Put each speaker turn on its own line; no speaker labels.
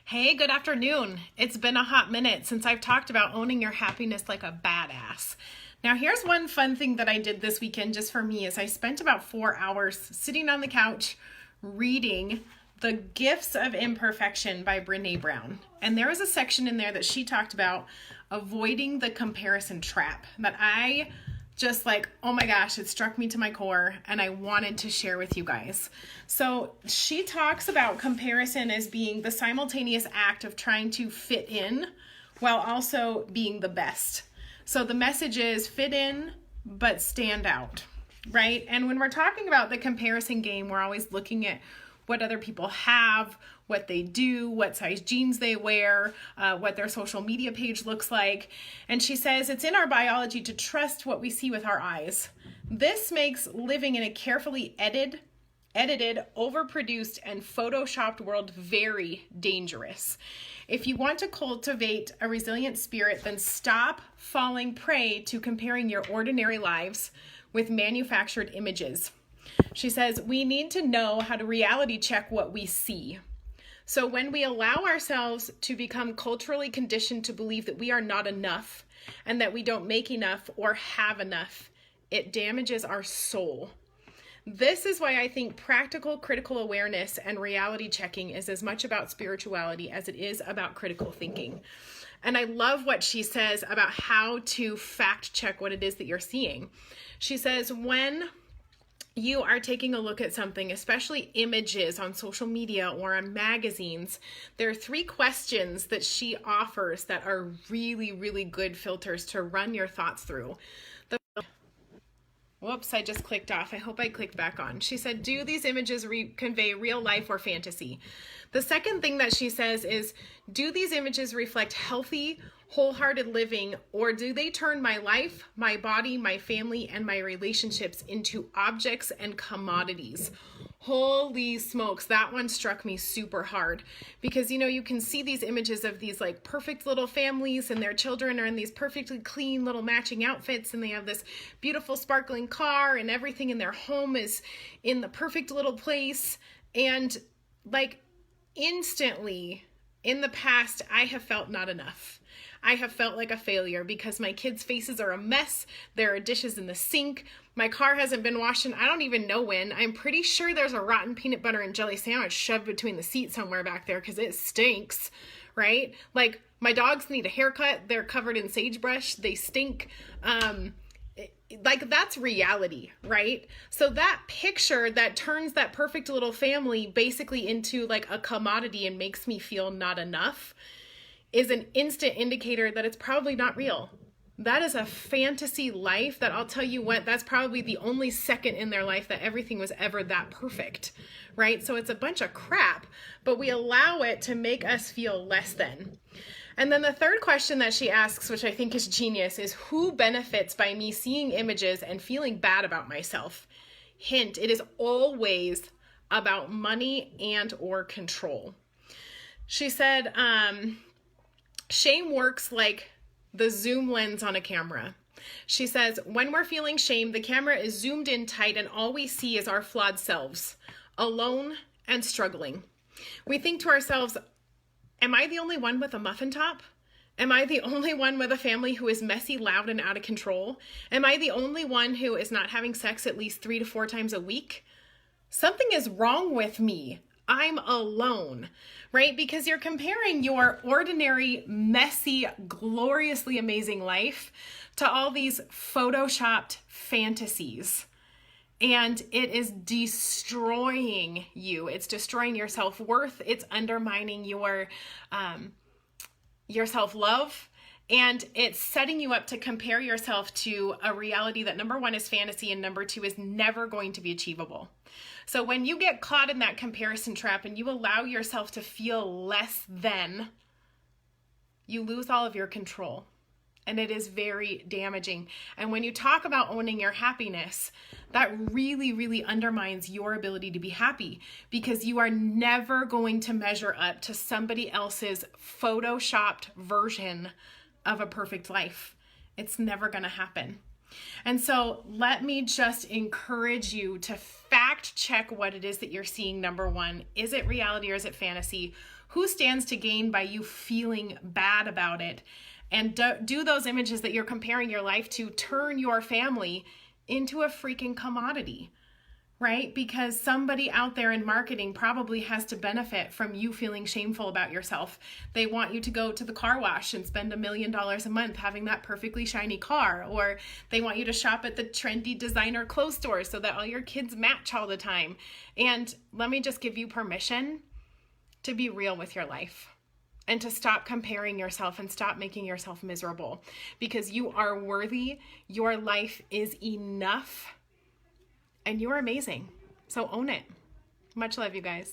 Hey, good afternoon. It's been a hot minute since I've talked about owning your happiness like a badass. Now, here's one fun thing that I did this weekend just for me is I spent about 4 hours sitting on the couch reading The Gifts of Imperfection by Brené Brown. And there was a section in there that she talked about avoiding the comparison trap that I just like, oh my gosh, it struck me to my core and I wanted to share with you guys. So she talks about comparison as being the simultaneous act of trying to fit in while also being the best. So the message is fit in, but stand out, right? And when we're talking about the comparison game, we're always looking at what other people have, what they do, what size jeans they wear, what their social media page looks like. And she says it's in our biology to trust what we see with our eyes. This makes living in a carefully edited, overproduced, and photoshopped world very dangerous. If you want to cultivate a resilient spirit, then stop falling prey to comparing your ordinary lives with manufactured images. She says, we need to know how to reality check what we see. So when we allow ourselves to become culturally conditioned to believe that we are not enough and that we don't make enough or have enough, it damages our soul. This is why I think practical critical awareness and reality checking is as much about spirituality as it is about critical thinking. And I love what she says about how to fact check what it is that you're seeing. She says, when you are taking a look at something, especially images on social media or on magazines, there are 3 questions that she offers that are really, really good filters to run your thoughts through. Whoops, I just clicked off. I hope I clicked back on. She said, do these images convey real life or fantasy? The second thing that she says is, do these images reflect healthy, wholehearted living, or do they turn my life, my body, my family, and my relationships into objects and commodities? Holy smokes, that one struck me super hard because, you can see these images of these like perfect little families and their children are in these perfectly clean little matching outfits and they have this beautiful sparkling car and everything in their home is in the perfect little place. And like instantly in the past, I have felt not enough. I have felt like a failure because my kids' faces are a mess. There are dishes in the sink. My car hasn't been washed in I don't even know when. I'm pretty sure there's a rotten peanut butter and jelly sandwich shoved between the seats somewhere back there because it stinks, right? Like my dogs need a haircut. They're covered in sagebrush. They stink. Like that's reality, right? So that picture that turns that perfect little family basically into like a commodity and makes me feel not enough is an instant indicator that it's probably not real. That is a fantasy life that I'll tell you what, that's probably the only second in their life that everything was ever that perfect, right? So it's a bunch of crap, but we allow it to make us feel less than. And then the third question that she asks, which I think is genius, is who benefits by me seeing images and feeling bad about myself? Hint, it is always about money and or control. She said, shame works like the zoom lens on a camera. She says, when we're feeling shame, the camera is zoomed in tight and all we see is our flawed selves, alone and struggling. We think to ourselves, am I the only one with a muffin top? Am I the only one with a family who is messy, loud, and out of control? Am I the only one who is not having sex at least 3 to 4 times a week? Something is wrong with me. I'm alone, right? Because you're comparing your ordinary, messy, gloriously amazing life to all these photoshopped fantasies. And it is destroying you. It's destroying your self-worth. It's undermining your self-love. And it's setting you up to compare yourself to a reality that number 1 is fantasy and number 2 is never going to be achievable. So when you get caught in that comparison trap and you allow yourself to feel less than, you lose all of your control. And it is very damaging. And when you talk about owning your happiness, that really, really undermines your ability to be happy because you are never going to measure up to somebody else's photoshopped version of a perfect life. It's never going to happen. And so let me just encourage you to fact check what it is that you're seeing. Number 1, is it reality or is it fantasy? Who stands to gain by you feeling bad about it? And do those images that you're comparing your life to turn your family into a freaking commodity, right? Because somebody out there in marketing probably has to benefit from you feeling shameful about yourself. They want you to go to the car wash and spend $1 million a month having that perfectly shiny car, or they want you to shop at the trendy designer clothes store so that all your kids match all the time. And let me just give you permission to be real with your life and to stop comparing yourself and stop making yourself miserable, because you are worthy. Your life is enough and you're amazing. So own it. Much love, you guys.